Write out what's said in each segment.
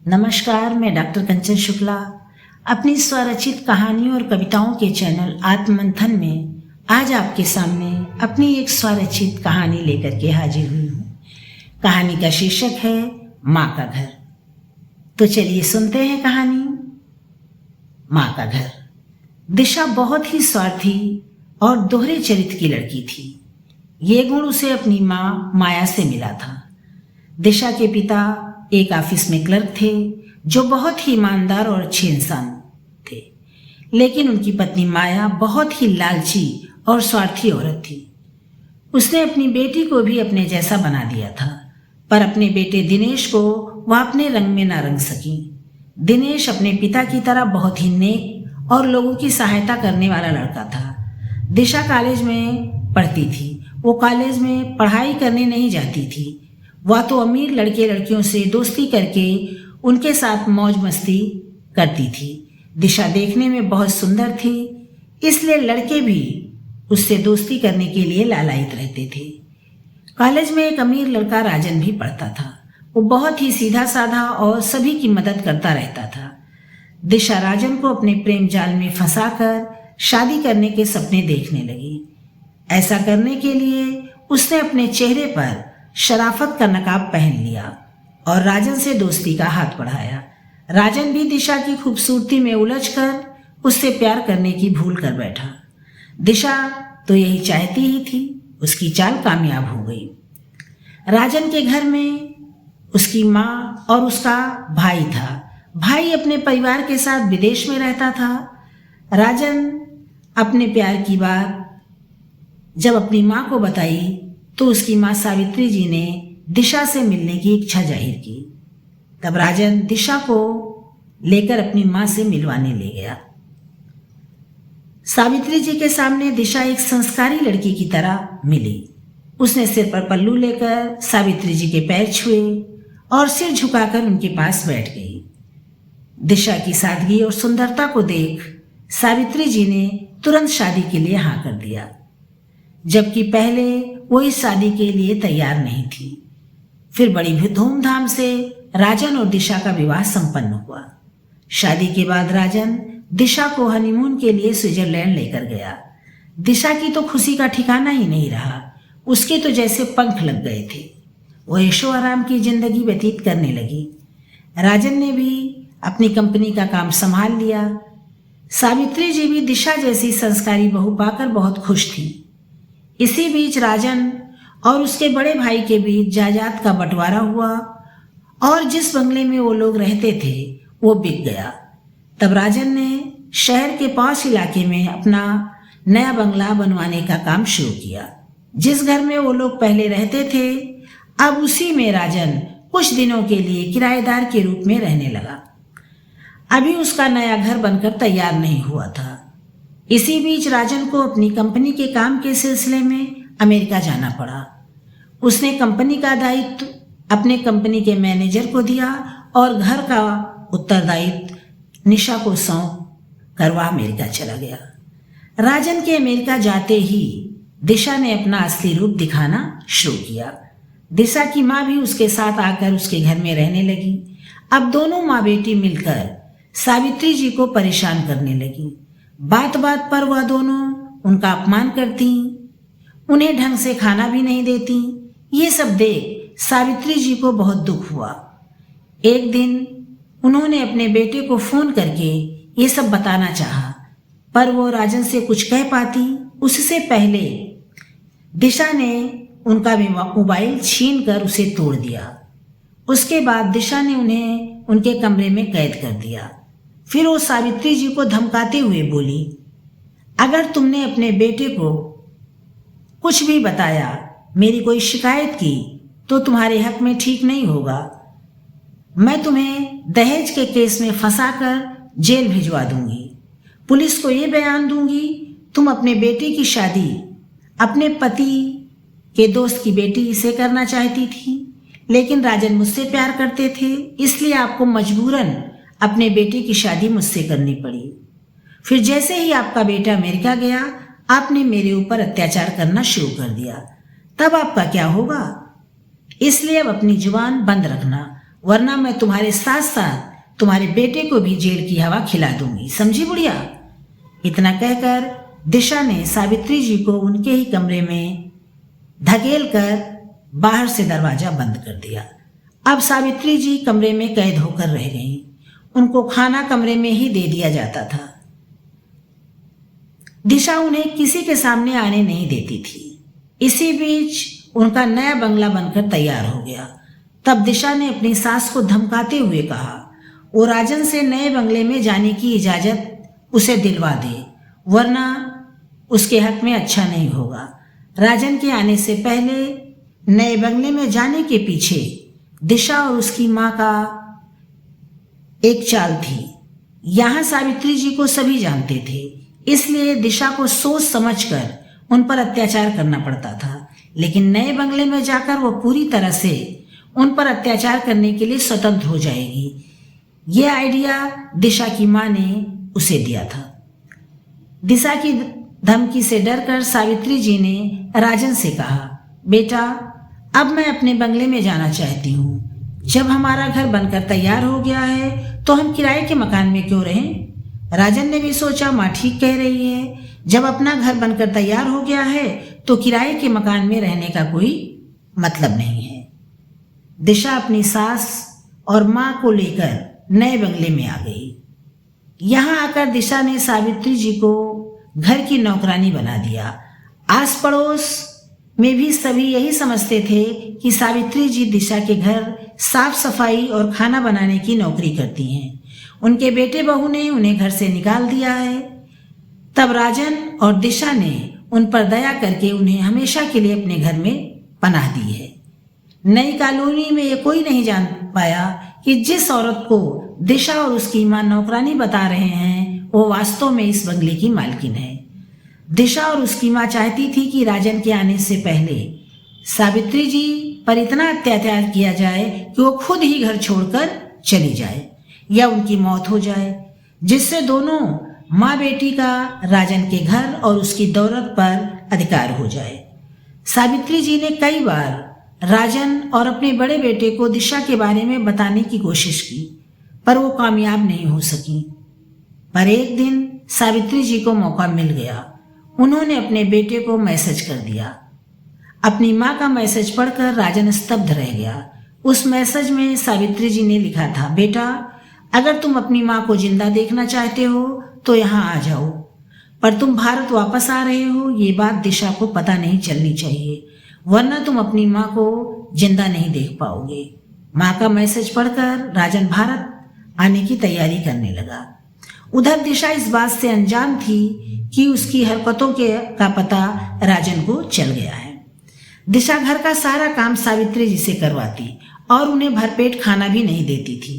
नमस्कार, मैं डॉक्टर कंचन शुक्ला अपनी स्वरचित कहानियों और कविताओं के चैनल आत्ममंथन में आज आपके सामने अपनी एक स्वरचित कहानी लेकर के हाजिर हुई हूँ। कहानी का शीर्षक है माँ का घर। तो चलिए सुनते हैं कहानी। माँ का घर। दिशा बहुत ही स्वार्थी और दोहरे चरित्र की लड़की थी। ये गुण उसे अपनी माँ माया से मिला था। दिशा के पिता एक ऑफिस में क्लर्क थे जो बहुत ही ईमानदार और अच्छे इंसान थे, लेकिन उनकी पत्नी माया बहुत ही लालची और स्वार्थी औरत थी। उसने अपनी बेटी को भी अपने जैसा बना दिया था, पर अपने बेटे दिनेश को वह अपने रंग में ना रंग सकी। दिनेश अपने पिता की तरह बहुत ही नेक और लोगों की सहायता करने वाला लड़का था। दिशा कॉलेज में पढ़ती थी। वो कॉलेज में पढ़ाई करने नहीं जाती थी। वह तो अमीर लड़के लड़कियों से दोस्ती करके उनके साथ मौज मस्ती करती थी। दिशा देखने में बहुत सुंदर थी, इसलिए लड़के भी उससे दोस्ती करने के लिए लालायित रहते थे। कॉलेज में एक अमीर लड़का राजन भी पढ़ता था। वो बहुत ही सीधा साधा और सभी की मदद करता रहता था। दिशा राजन को अपने प्रेम जाल में फंसाकर शादी करने के सपने देखने लगी। ऐसा करने के लिए उसने अपने चेहरे पर शराफत का नकाब पहन लिया और राजन से दोस्ती का हाथ बढ़ाया। राजन भी दिशा की खूबसूरती में उलझकर उससे प्यार करने की भूल कर बैठा। दिशा तो यही चाहती ही थी। उसकी चाल कामयाब हो गई। राजन के घर में उसकी माँ और उसका भाई था। भाई अपने परिवार के साथ विदेश में रहता था। राजन अपने प्यार की बात जब अपनी माँ को बताई तो उसकी माँ सावित्री जी ने दिशा से मिलने की इच्छा जाहिर की। तब राजन दिशा को लेकर अपनी माँ से मिलवाने ले गया। सावित्री जी के सामने दिशा एक संस्कारी लड़की की तरह मिली। उसने सिर पर पल्लू लेकर सावित्री जी के पैर छुए और सिर झुकाकर उनके पास बैठ गई। दिशा की सादगी और सुंदरता को देख सावित्री जी ने तुरंत शादी के लिए हाँ कर दिया, जबकि पहले वो इस शादी के लिए तैयार नहीं थी। फिर बड़ी धूमधाम से राजन और दिशा का विवाह संपन्न हुआ। शादी के बाद राजन दिशा को हनीमून के लिए स्विट्जरलैंड लेकर गया। दिशा की तो खुशी का ठिकाना ही नहीं रहा। उसके तो जैसे पंख लग गए थे। वो ऐशो आराम की जिंदगी व्यतीत करने लगी। राजन ने भी अपनी कंपनी का काम संभाल लिया। सावित्री जी भी दिशा जैसी संस्कारी बहू पाकर बहुत खुश थी। इसी बीच राजन और उसके बड़े भाई के बीच जायदाद का बंटवारा हुआ और जिस बंगले में वो लोग रहते थे वो बिक गया। तब राजन ने शहर के पास इलाके में अपना नया बंगला बनवाने का काम शुरू किया। जिस घर में वो लोग पहले रहते थे, अब उसी में राजन कुछ दिनों के लिए किराएदार के रूप में रहने लगा। अभी उसका नया घर बनकर तैयार नहीं हुआ था। इसी बीच राजन को अपनी कंपनी के काम के सिलसिले में अमेरिका जाना पड़ा। उसने कंपनी का दायित्व अपने कंपनी के मैनेजर को दिया और घर का उत्तरदायित्व निशा को सौंप कर वह अमेरिका चला गया। राजन के अमेरिका जाते ही दिशा ने अपना असली रूप दिखाना शुरू किया। दिशा की माँ भी उसके साथ आकर उसके घर में रहने लगी। अब दोनों माँ बेटी मिलकर सावित्री जी को परेशान करने लगी। बात बात पर वह दोनों उनका अपमान करती, उन्हें ढंग से खाना भी नहीं देती। ये सब देख सावित्री जी को बहुत दुख हुआ। एक दिन उन्होंने अपने बेटे को फोन करके ये सब बताना चाहा, पर वो राजन से कुछ कह पाती उससे पहले दिशा ने उनका मोबाइल छीन कर उसे तोड़ दिया। उसके बाद दिशा ने उन्हें उनके कमरे में कैद कर दिया। फिर वो सावित्री जी को धमकाते हुए बोली, अगर तुमने अपने बेटे को कुछ भी बताया, मेरी कोई शिकायत की, तो तुम्हारे हक में ठीक नहीं होगा। मैं तुम्हें दहेज के केस में फंसाकर जेल भिजवा दूंगी। पुलिस को ये बयान दूंगी तुम अपने बेटे की शादी अपने पति के दोस्त की बेटी से करना चाहती थी, लेकिन राजन मुझसे प्यार करते थे, इसलिए आपको मजबूरन अपने बेटे की शादी मुझसे करनी पड़ी। फिर जैसे ही आपका बेटा अमेरिका गया, आपने मेरे ऊपर अत्याचार करना शुरू कर दिया। तब आपका क्या होगा? इसलिए अब अपनी जुबान बंद रखना वरना मैं तुम्हारे साथ साथ तुम्हारे बेटे को भी जेल की हवा खिला दूंगी, समझी बुढ़िया। इतना कहकर दिशा ने सावित्री जी को उनके ही कमरे में धकेल कर बाहर से दरवाजा बंद कर दिया। अब सावित्री जी कमरे में कैद होकर रह गईं। उनको खाना कमरे में ही दे दिया जाता था। दिशा उन्हें किसी के सामने आने नहीं देती थी। इसी बीच उनका नया बंगला बनकर तैयार हो गया। तब दिशा ने अपनी सास को धमकाते हुए कहा, वो राजन से नए बंगले में जाने की इजाजत उसे दिलवा दे, वरना उसके हक में अच्छा नहीं होगा। राजन के आने से पहले नए बंगले में जाने के पीछे दिशा और उसकी माँ का एक चाल थी। यहाँ सावित्री जी को सभी जानते थे, इसलिए दिशा को सोच समझकर उन पर अत्याचार करना पड़ता था। लेकिन नए बंगले में जाकर वो पूरी तरह से उन पर अत्याचार करने के लिए स्वतंत्र हो जाएगी। ये आइडिया दिशा की माँ ने उसे दिया था। दिशा की धमकी से डरकर सावित्री जी ने राजन से कहा, बेटा अब मैं अपने बंगले में जाना चाहती हूँ। जब हमारा घर बनकर तैयार हो गया है तो हम किराए के मकान में क्यों रहें। राजन ने भी सोचा, माँ ठीक कह रही है, जब अपना घर बनकर तैयार हो गया है तो किराए के मकान में रहने का कोई मतलब नहीं है। दिशा अपनी सास और माँ को लेकर नए बंगले में आ गई। यहाँ आकर दिशा ने सावित्री जी को घर की नौकरानी बना दिया। आस पड़ोस में भी सभी यही समझते थे कि सावित्री जी दिशा के घर साफ सफाई और खाना बनाने की नौकरी करती हैं। उनके बेटे बहू ने उन्हें घर से निकाल दिया है। तब राजन और दिशा ने उन पर दया करके उन्हें हमेशा के लिए अपने घर में पनाह दी है। नई कॉलोनी में ये कोई नहीं जान पाया कि जिस औरत को दिशा और उसकी मां नौकरानी बता रहे हैं वो वास्तव में इस बंगले की मालकिन है। दिशा और उसकी मां चाहती थी कि राजन के आने से पहले सावित्री जी पर इतना अत्याचार किया जाए कि वो खुद ही घर छोड़कर चली जाए या उनकी मौत हो जाए, जिससे दोनों माँ बेटी का राजन के घर और उसकी दौलत पर अधिकार हो जाए। सावित्री जी ने कई बार राजन और अपने बड़े बेटे को दिशा के बारे में बताने की कोशिश की, पर वो कामयाब नहीं हो सकी। पर एक दिन सावित्री जी को मौका मिल गया। उन्होंने अपने बेटे को मैसेज कर दिया। अपनी माँ का मैसेज पढ़कर राजन स्तब्ध रह गया। उस मैसेज में सावित्री जी ने लिखा था, बेटा अगर तुम अपनी माँ को जिंदा देखना चाहते हो तो यहाँ आ जाओ, पर तुम भारत वापस आ रहे हो ये बात दिशा को पता नहीं चलनी चाहिए, वरना तुम अपनी माँ को जिंदा नहीं देख पाओगे। माँ का मैसेज पढ़कर राजन भारत आने की तैयारी करने लगा। उधर दिशा इस बात से अनजान थी कि उसकी हरकतों का पता राजन को चल गया है। दिशा घर का सारा काम सावित्री जी से करवाती और उन्हें भरपेट खाना भी नहीं देती थी।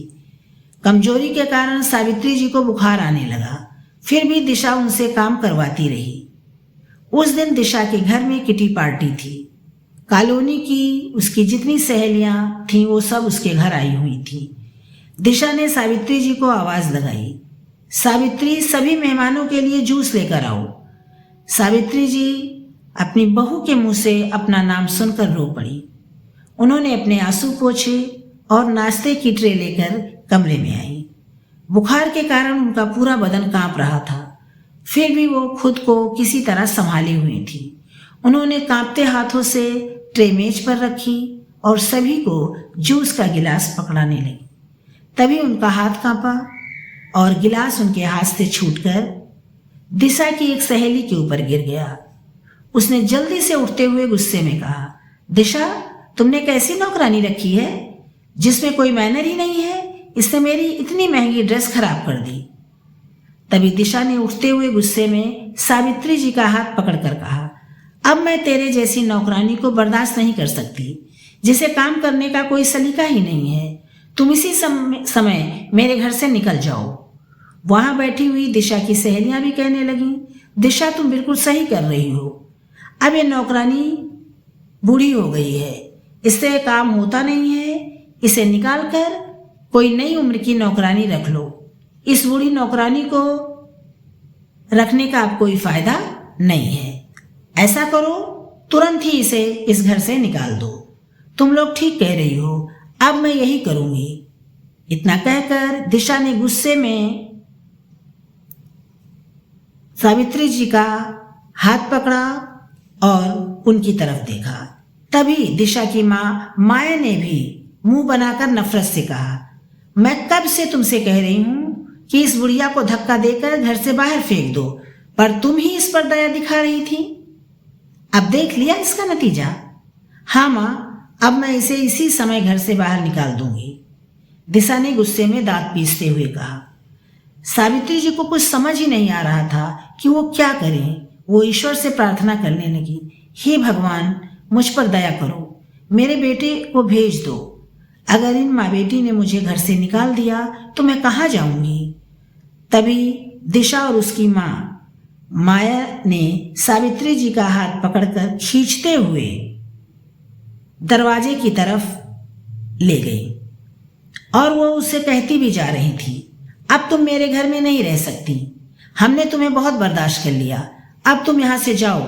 कमजोरी के कारण सावित्री जी को बुखार आने लगा, फिर भी दिशा उनसे काम करवाती रही। उस दिन दिशा के घर में किटी पार्टी थी। कॉलोनी की उसकी जितनी सहेलियां थीं वो सब उसके घर आई हुई थीं। दिशा ने सावित्री जी को आवाज लगाई, सावित्री सभी मेहमानों के लिए जूस लेकर आओ। सावित्री जी अपनी बहू के मुंह से अपना नाम सुनकर रो पड़ी। उन्होंने अपने आंसू पोंछे और नाश्ते की ट्रे लेकर कमरे में आई। बुखार के कारण उनका पूरा बदन कांप रहा था, फिर भी वो खुद को किसी तरह संभाली हुई थी। उन्होंने कांपते हाथों से ट्रे मेज पर रखी और सभी को जूस का गिलास पकड़ाने लगी। तभी उनका हाथ कांपा और गिलास उनके हाथ से छूटकर दिशा की एक सहेली के ऊपर गिर गया। उसने जल्दी से उठते हुए गुस्से में कहा, दिशा तुमने कैसी नौकरानी रखी है जिसमें कोई मैनर ही नहीं है, इसने मेरी इतनी महंगी ड्रेस खराब कर दी। तभी दिशा ने उठते हुए गुस्से में सावित्री जी का हाथ पकड़कर कहा, अब मैं तेरे जैसी नौकरानी को बर्दाश्त नहीं कर सकती जिसे काम करने का कोई सलीका ही नहीं है। तुम इसी समय मेरे घर से निकल जाओ। वहां बैठी हुई दिशा की सहेलियां भी कहने लगीं, दिशा तुम बिल्कुल सही कर रही हो, अब ये नौकरानी बूढ़ी हो गई है, इससे काम होता नहीं है, इसे निकाल कर कोई नई उम्र की नौकरानी रख लो। इस बूढ़ी नौकरानी को रखने का अब कोई फायदा नहीं है। ऐसा करो तुरंत ही इसे इस घर से निकाल दो। तुम लोग ठीक कह रही हो, अब मैं यही करूंगी। इतना कहकर दिशा ने गुस्से में सावित्री जी का हाथ पकड़ा और उनकी तरफ देखा। तभी दिशा की माँ माया ने भी मुंह बनाकर नफरत से कहा, मैं कब से तुमसे कह रही हूं कि इस बुढ़िया को धक्का देकर घर से बाहर फेंक दो, पर तुम ही इस पर दया दिखा रही थी। अब देख लिया इसका नतीजा। हाँ माँ, अब मैं इसे इसी समय घर से बाहर निकाल दूंगी, दिशा ने गुस्से में दांत पीसते हुए कहा। सावित्री जी को कुछ समझ ही नहीं आ रहा था कि वो क्या करें। वो ईश्वर से प्रार्थना करने लगी, हे भगवान, मुझ पर दया करो, मेरे बेटे को भेज दो। अगर इन माँ बेटी ने मुझे घर से निकाल दिया तो मैं कहाँ जाऊंगी। तभी दिशा और उसकी माँ माया ने सावित्री जी का हाथ पकड़कर खींचते हुए दरवाजे की तरफ ले गई और वो उससे कहती भी जा रही थी, अब तुम मेरे घर में नहीं रह सकती, हमने तुम्हें बहुत बर्दाश्त कर लिया, अब तुम यहां से जाओ।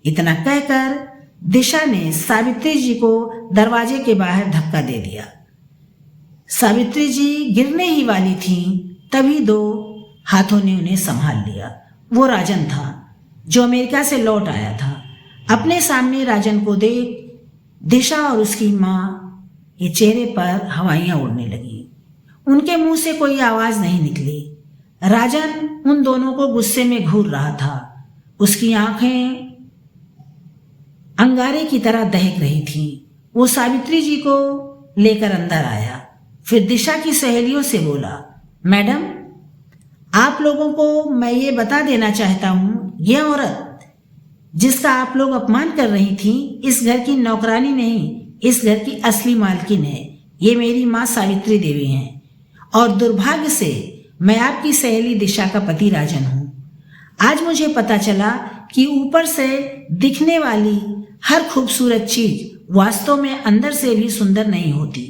इतना कहकर दिशा ने सावित्री जी को दरवाजे के बाहर धक्का दे दिया। सावित्री जी गिरने ही वाली थीं, तभी दो हाथों ने उन्हें संभाल लिया। वो राजन था जो अमेरिका से लौट आया था। अपने सामने राजन को देख दिशा और उसकी माँ के चेहरे पर हवाइयाँ उड़ने लगी। उनके मुंह से कोई आवाज नहीं निकली। राजन उन दोनों को गुस्से में घूर रहा था। उसकी आंखें अंगारे की तरह दहक रही थीं। वो सावित्री जी को लेकर अंदर आया, फिर दिशा की सहेलियों से बोला, मैडम, आप लोगों को मैं ये बता देना चाहता हूँ, ये औरत जिसका आप लोग अपमान कर रही थी, इस घर की नौकरानी नहीं, इस घर की असली मालकिन है। ये मेरी माँ सावित्री देवी हैं और दुर्भाग्य से मैं आपकी सहेली दिशा का पति राजन हूँ। आज मुझे पता चला कि ऊपर से दिखने वाली हर खूबसूरत चीज वास्तव में अंदर से भी सुंदर नहीं होती।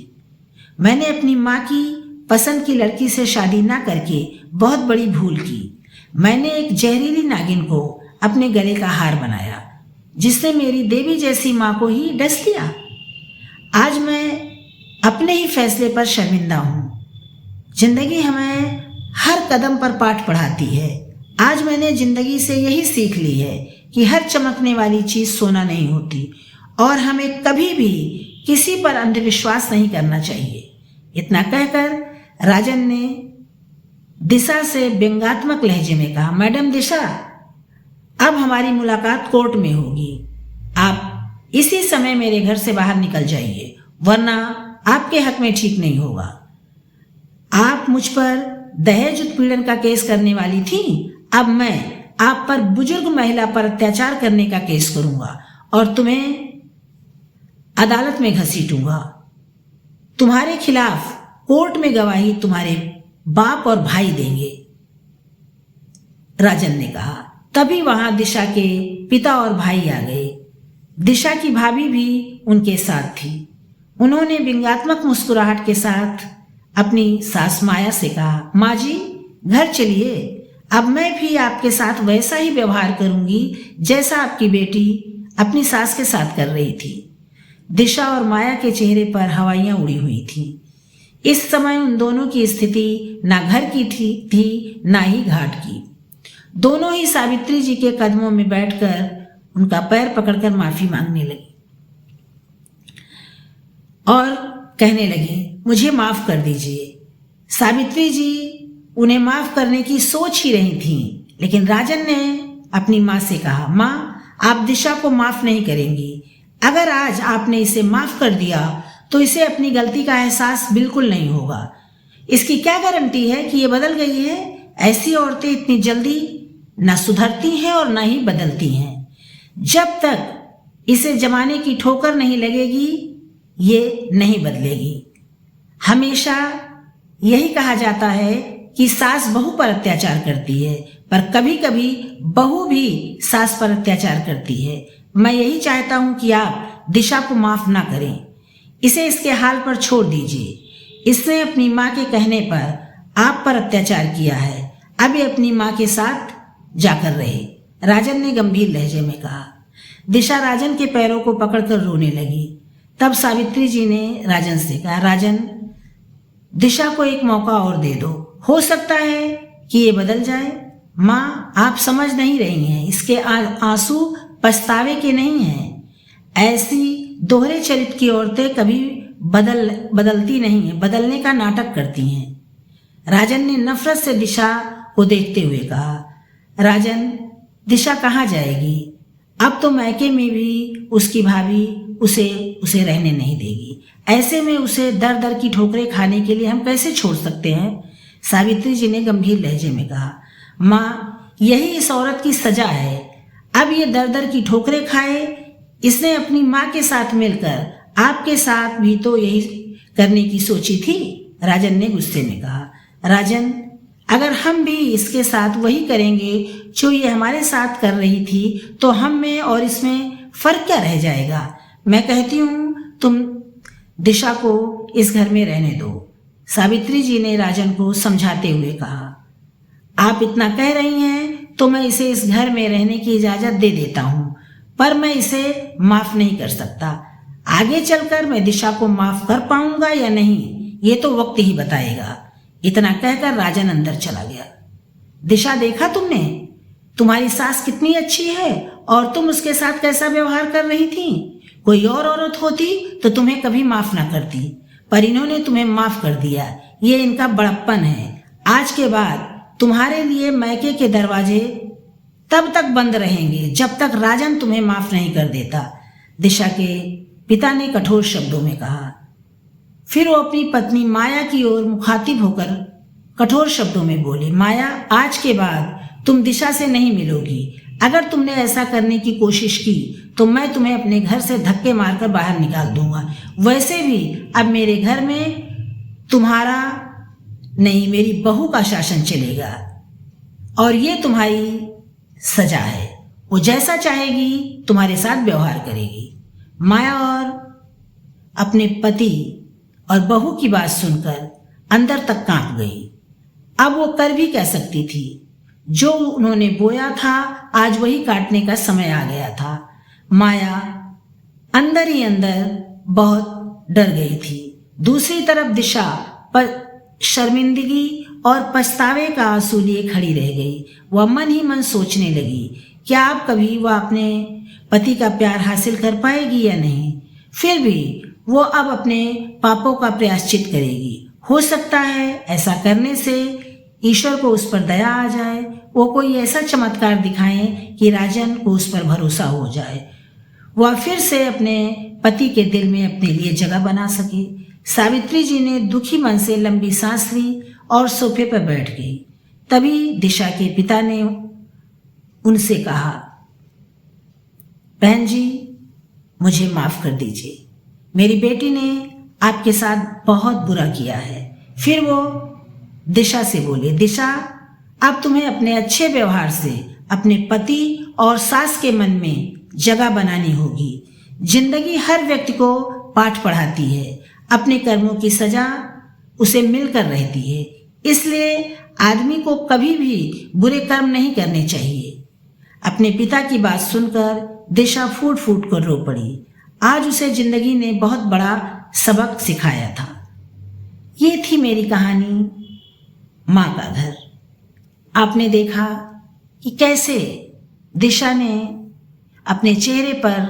मैंने अपनी माँ की पसंद की लड़की से शादी ना करके बहुत बड़ी भूल की। मैंने एक जहरीली नागिन को अपने गले का हार बनाया, जिसने मेरी देवी जैसी माँ को ही डस लिया। आज मैं अपने ही फैसले पर शर्मिंदा हूँ। जिंदगी हमें हर कदम पर पाठ पढ़ाती है। आज मैंने जिंदगी से यही सीख ली है कि हर चमकने वाली चीज सोना नहीं होती और हमें कभी भी किसी पर अंधविश्वास नहीं करना चाहिए। इतना कहकर राजन ने दिशा से व्यंग्यात्मक लहजे में कहा, मैडम दिशा, अब हमारी मुलाकात कोर्ट में होगी। आप इसी समय मेरे घर से बाहर निकल जाइए, वरना आपके हक में ठीक नहीं होगा। आप मुझ पर दहेज उत्पीड़न का केस करने वाली थी, अब मैं आप पर बुजुर्ग महिला पर अत्याचार करने का केस करूंगा और तुम्हें अदालत में घसीटूंगा। तुम्हारे खिलाफ कोर्ट में गवाही तुम्हारे बाप और भाई देंगे, राजन ने कहा। तभी वहां दिशा के पिता और भाई आ गए। दिशा की भाभी भी उनके साथ थी। उन्होंने व्यंग्यात्मक मुस्कुराहट के साथ अपनी सास माया से कहा, माँ जी, घर चलिए, अब मैं भी आपके साथ वैसा ही व्यवहार करूंगी जैसा आपकी बेटी अपनी सास के साथ कर रही थी। दिशा और माया के चेहरे पर हवाइयां उड़ी हुई थी। इस समय उन दोनों की स्थिति ना घर की थी ना ही घाट की। दोनों ही सावित्री जी के कदमों में बैठकर उनका पैर पकड़कर माफी मांगने लगी और कहने लगी, मुझे माफ कर दीजिए। सावित्री जी उन्हें माफ करने की सोच ही रही थीं, लेकिन राजन ने अपनी माँ से कहा, माँ, आप दिशा को माफ नहीं करेंगी। अगर आज आपने इसे माफ कर दिया तो इसे अपनी गलती का एहसास बिल्कुल नहीं होगा। इसकी क्या गारंटी है कि ये बदल गई है? ऐसी औरतें इतनी जल्दी न सुधरती हैं और न ही बदलती हैं। जब तक इसे जमाने की ठोकर नहीं लगेगी, ये नहीं बदलेगी। हमेशा यही कहा जाता है कि सास बहू पर अत्याचार करती है, पर कभी कभी बहू भी सास पर अत्याचार करती है। मैं यही चाहता हूं कि आप दिशा को माफ ना करें, इसे इसके हाल पर छोड़ दीजिए। इसने अपनी माँ के कहने पर आप पर अत्याचार किया है, अब ये अपनी माँ के साथ जाकर रहे, राजन ने गंभीर लहजे में कहा। दिशा राजन के पैरों को पकड़कर रोने लगी। तब सावित्री जी ने राजन से कहा, राजन, दिशा को एक मौका और दे दो, हो सकता है कि ये बदल जाए। माँ, आप समझ नहीं रही हैं, इसके आंसू पछतावे के नहीं हैं। ऐसी दोहरे चरित्र की औरतें कभी बदलती नहीं हैं, बदलने का नाटक करती हैं। राजन ने नफरत से दिशा को देखते हुए कहा, राजन, दिशा कहाँ जाएगी? अब तो मैके में भी उसकी भाभी उसे रहने नहीं देगी। ऐसे में उसे दर दर की ठोकरें खाने के लिए हम कैसे छोड़ सकते हैं? सावित्री जी ने गंभीर लहजे में कहा, माँ, यही इस औरत की सजा है। अब ये दर दर की ठोकरें खाए। इसने अपनी माँ के साथ मिलकर आपके साथ भी तो यही करने की सोची थी। राजन ने गुस्से में कहा, राजन, अगर हम भी इसके साथ वही करेंगे जो ये हमारे साथ कर रही थी तो हम में और इसमें फर्क क्या रह जाएगा? मैं कहती हूँ तुम दिशा को इस घर में रहने दो। सावित्री जी ने राजन को समझाते हुए कहा, आप इतना कह रही हैं तो मैं इसे इस घर में रहने की इजाजत दे देता हूँ, पर मैं इसे माफ नहीं कर सकता। आगे चलकर मैं दिशा को माफ कर पाऊंगा या नहीं, ये तो वक्त ही बताएगा। इतना कहकर राजन अंदर चला गया। दिशा, देखा तुमने? तुम्हारी सास कितनी अच्छी है और तुम उसके साथ कैसा व्यवहार कर रही थी। कोई और औरत होती तो तुम्हें कभी माफ ना करती, पर इन्होंने तुम्हें माफ कर दिया। ये इनका बड़प्पन है। आज के बाद तुम्हारे लिए मैके के दरवाजे तब तक बंद रहेंगे जब तक राजन तुम्हें माफ नहीं कर देता। दिशा के पिता ने कठोर शब्दों में कहा। फिर वो अपनी पत्नी माया की ओर मुखातिब होकर कठोर शब्दों में बोले, माया, आज के बाद तुम दिशा से नहीं मिलोगी। अगर तुमने ऐसा करने की कोशिश की तो मैं तुम्हें अपने घर से धक्के मारकर बाहर निकाल दूंगा। वैसे भी अब मेरे घर में तुम्हारा नहीं, मेरी बहू का शासन चलेगा और ये तुम्हारी सजा है। वो जैसा चाहेगी तुम्हारे साथ व्यवहार करेगी। माया और अपने पति और बहू की बात सुनकर अंदर तक कांप गई। अब वो कर भी कह सकती थी। जो उन्होंने बोया था आज वही काटने का समय आ गया था। माया अंदर ही अंदर बहुत डर गई थी। दूसरी तरफ दिशा पर शर्मिंदगी और पछतावे का आंसू लिए खड़ी रह गई। वह मन ही मन सोचने लगी, क्या अब कभी वह अपने पति का प्यार हासिल कर पाएगी या नहीं। फिर भी वो अब अपने पापों का प्रायश्चित करेगी। हो सकता है ऐसा करने से ईश्वर को उस पर दया आ जाए, वो कोई ऐसा चमत्कार दिखाए कि राजन को उस पर भरोसा हो जाए, वह फिर से अपने पति के दिल में अपने लिए जगह बना सके। सावित्री जी ने दुखी मन से लंबी सांस ली और सोफे पर बैठ गई। तभी दिशा के पिता ने उनसे कहा, बहन जी, मुझे माफ कर दीजिए। मेरी बेटी ने आपके साथ बहुत बुरा किया है। फिर वो दिशा से बोले, दिशा, अब तुम्हें अपने अच्छे व्यवहार से अपने पति और सास के मन में जगह बनानी होगी। जिंदगी हर व्यक्ति को पाठ पढ़ाती है। अपने कर्मों की सजा उसे मिलकर रहती है। इसलिए आदमी को कभी भी बुरे कर्म नहीं करने चाहिए। अपने पिता की बात सुनकर दिशा फूट फूट कर रो पड़ी। आज उसे जिंदगी ने बहुत बड़ा सबक सिखाया था। ये थी मेरी कहानी, माँ का घर। आपने देखा कि कैसे दिशा ने अपने चेहरे पर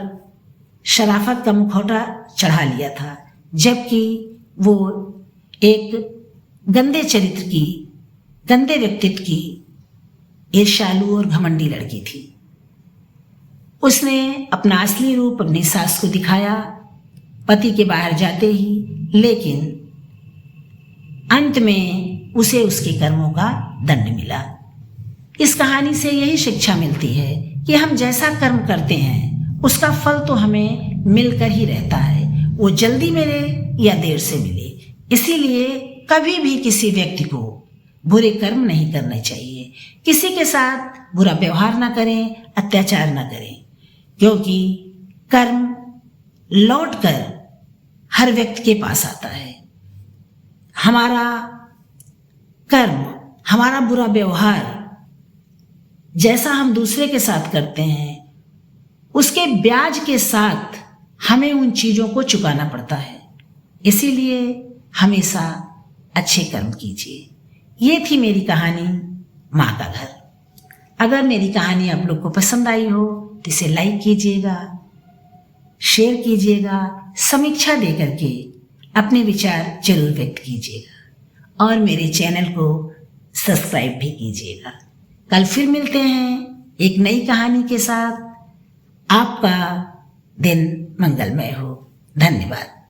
शराफत का मुखौटा चढ़ा लिया था, जबकि वो एक गंदे चरित्र की, गंदे व्यक्तित्व की ईर्ष्यालु और घमंडी लड़की थी। उसने अपना असली रूप अपनी सास को दिखाया पति के बाहर जाते ही, लेकिन अंत में उसे उसके कर्मों का दंड मिला। इस कहानी से यही शिक्षा मिलती है कि हम जैसा कर्म करते हैं उसका फल तो हमें मिलकर ही रहता है, वो जल्दी मिले या देर से मिले। इसीलिए कभी भी किसी व्यक्ति को बुरे कर्म नहीं करने चाहिए। किसी के साथ बुरा व्यवहार ना करें, अत्याचार ना करें, क्योंकि कर्म लौटकर हर व्यक्ति के पास आता है। हमारा कर्म, हमारा बुरा व्यवहार जैसा हम दूसरे के साथ करते हैं, उसके ब्याज के साथ हमें उन चीज़ों को चुकाना पड़ता है। इसीलिए हमेशा अच्छे कर्म कीजिए। ये थी मेरी कहानी माँ का घर। अगर मेरी कहानी आप लोग को पसंद आई हो तो इसे लाइक कीजिएगा, शेयर कीजिएगा, समीक्षा दे करके अपने विचार जरूर व्यक्त कीजिएगा और मेरे चैनल को सब्सक्राइब भी कीजिएगा। कल फिर मिलते हैं एक नई कहानी के साथ। आपका दिन मंगलमय हो। धन्यवाद।